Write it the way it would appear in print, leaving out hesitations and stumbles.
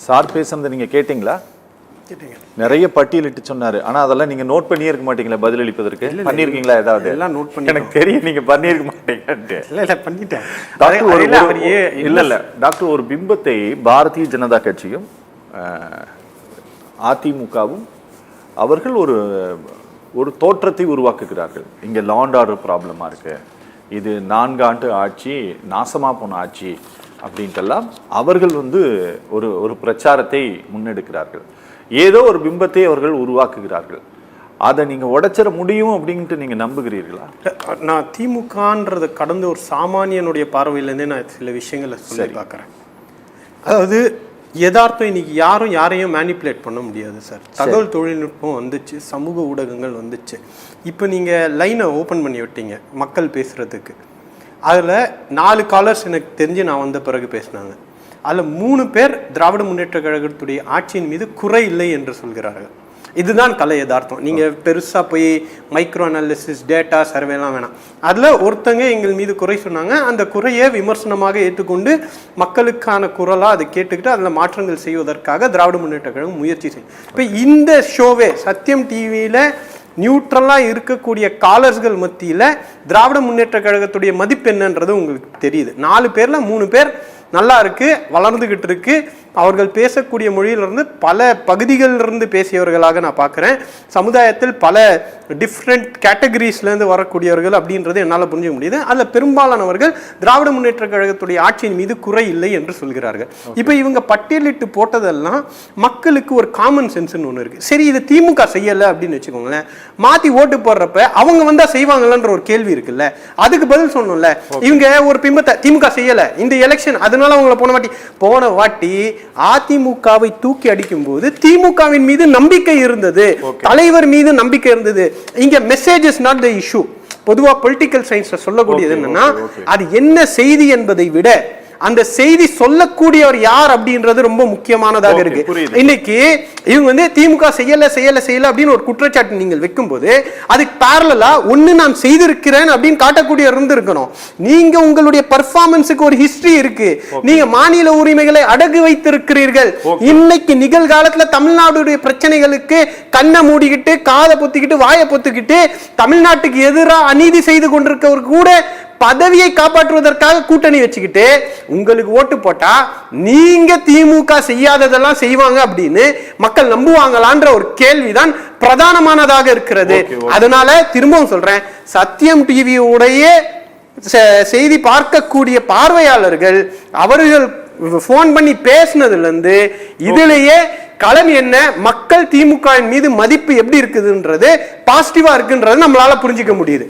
Sir பேசுனதை நீங்க கேட்டீங்களா? கேட்டீங்க. நிறைய பட்டியலிட்டு சொன்னாரு. ஆனா அதெல்லாம் நீங்க நோட் பண்ணியே இருக்க மாட்டீங்களா பதிலளிப்பதற்கு? பண்ணிருக்கீங்களா ஏதாவது? எல்லாம் நோட் பண்ணி எனக்கு தெரியும் நீங்க பண்ணிருக்க மாட்டீங்கன்ட்டு. இல்ல பண்ணிட்டேன். இல்ல டாக்டர், ஒரு பிம்பத்தை பாரதிய ஜனதா கட்சியும் அதிமுகவும் அவர்கள் ஒரு தோற்றத்தை உருவாக்குகிறார்கள். இங்க லா அண்ட் ஆர்டர் ப்ராப்ளமா இருக்கு, இது 4 ஆண்டு ஆட்சி நாசமா போன ஆட்சி அப்படின்ட்டெல்லாம் அவர்கள் ஒரு பிரச்சாரத்தை முன்னெடுக்கிறார்கள். ஏதோ ஒரு பிம்பத்தை அவர்கள் உருவாக்குகிறார்கள். அதை நீங்க உடைச்சிட முடியும் அப்படின்ட்டு நீங்க நம்புகிறீர்களா? நான் திமுகன்றதை கடந்த ஒரு சாமானியனுடைய பார்வையிலேருந்தே நான் சில விஷயங்களை சொல்லி பார்க்குறேன். அதாவது யதார்த்தம் இன்னைக்கு யாரையும் மேனிப்புலேட் பண்ண முடியாது சார். தகவல் தொழில்நுட்பம் வந்துச்சு, சமூக ஊடகங்கள் வந்துச்சு. இப்போ நீங்கள் லைனை ஓப்பன் பண்ணி விட்டீங்க மக்கள் பேசுகிறதுக்கு. அதில் 4 காலர்ஸ் எனக்கு தெரிஞ்சு நான் வந்த பிறகு பேசினாங்க. அதில் 3 பேர் திராவிட முன்னேற்ற கழகத்துடைய ஆட்சியின் மீது குறை இல்லை என்று சொல்கிறார்கள். இதுதான் கலை யதார்த்தம். நீங்கள் பெருசாக போய் மைக்ரோ அனாலிசிஸ் டேட்டா சர்வேலாம் வேணாம். அதில் ஒருத்தங்க எங்கள் மீது குறை சொன்னாங்க. அந்த குறையை விமர்சனமாக ஏற்றுக்கொண்டு மக்களுக்கான குரலாக அதை கேட்டுக்கிட்டு அதில் மாற்றங்கள் செய்வதற்காக திராவிட முன்னேற்ற கழகம் முயற்சி செய்யும். இப்போ இந்த ஷோவே சத்தியம் டிவியில் நியூட்ரலாக இருக்கக்கூடிய காலர்ஸ்கள் மத்தியில் திராவிட முன்னேற்ற கழகத்துடைய மதிப்பு என்னன்றது உங்களுக்கு தெரியுது. 4 பேரில் 3 பேர் நல்லா இருக்கு, வளர்ந்துகிட்டு இருக்கு. அவர்கள் பேசக்கூடிய மொழியிலிருந்து பல பகுதிகளிலிருந்து பேசியவர்களாக நான் பார்க்குறேன். சமுதாயத்தில் பல டிஃப்ரெண்ட் கேட்டகரிஸ்லேருந்து வரக்கூடியவர்கள் அப்படின்றது என்னால் புரிஞ்சுக்க முடியுது. அதில் பெரும்பாலானவர்கள் திராவிட முன்னேற்ற கழகத்துடைய ஆட்சியின் மீது குறை இல்லை என்று சொல்கிறார்கள். இப்போ இவங்க பட்டியலிட்டு போட்டதெல்லாம் மக்களுக்கு ஒரு காமன் சென்ஸ்ன்னு ஒன்று இருக்குது. சரி, இது திமுக செய்யலை அப்படின்னு வச்சுக்கோங்களேன், மாற்றி ஓட்டு போடுறப்ப அவங்க வந்தால் செய்வாங்களான்ற ஒரு கேள்வி இருக்குல்ல, அதுக்கு பதில் சொல்லணும்ல. இவங்க ஒரு பிம்பத்தை திமுக செய்யலை இந்த எலெக்ஷன், அதனால அவங்கள போன வாட்டி அதிமுகவை தூக்கி அடிக்கும் போது திமுகவின் மீது நம்பிக்கை இருந்தது, தலைவர் மீது நம்பிக்கை இருந்தது. இங்க message is not the issue. பொதுவா பொலிட்டிக்கல் சயின்ஸ்ல சொல்லக்கூடியது என்னன்னா, அது என்ன செய்தி என்பதை விட அந்த செய்தி சொல்லக்கூடியவர் யார் அப்படின்றது ரொம்ப முக்கியமானதாக இருக்கு. இன்னைக்கு இவங்க திமுக செய்யல அப்படின்னு ஒரு குற்றச்சாட்டு நீங்கள் வைக்கும் போது அதுக்கு பேரலா ஒண்ணு நான் செய்திருக்கிறேன் அப்படின்னு காட்டக்கூடிய இருக்கணும். நீங்க உங்களுடைய பர்ஃபார்மன்ஸுக்கு ஒரு ஹிஸ்டரி இருக்கு. நீங்க மாநில உரிமைகளை அடகு வைத்திருக்கிறீர்கள். இன்னைக்கு நிகழ்காலத்துல தமிழ்நாடுடைய பிரச்சனைகளுக்கு கண்ணை மூடிக்கிட்டு காதை பொத்திக்கிட்டு வாயை பொத்துக்கிட்டு தமிழ்நாட்டுக்கு எதிராக அநீதி செய்து கொண்டிருக்கவர் கூட பதவியை காப்பாற்றுவதற்காக கூட்டணி வச்சுக்கிட்டு உங்களுக்கு ஓட்டு போட்டா நீங்க திமுக செய்யாததெல்லாம் செய்வாங்க அப்படின்னு மக்கள் நம்புவாங்களான்ற ஒரு கேள்விதான் பிரதானமானதாக இருக்கிறது. அதனால திரும்பவும் சொல்றேன், சத்தியம் டிவியுடைய செய்தி பார்க்கக்கூடிய பார்வையாளர்கள் அவர்கள் போன் பண்ணி பேசினதுல இருந்து இதுலயே களம் என்ன, மக்கள் திமுக மீது மதிப்பு எப்படி இருக்குதுன்றது பாசிட்டிவா இருக்குன்றது நம்மளால புரிஞ்சுக்க முடியுது.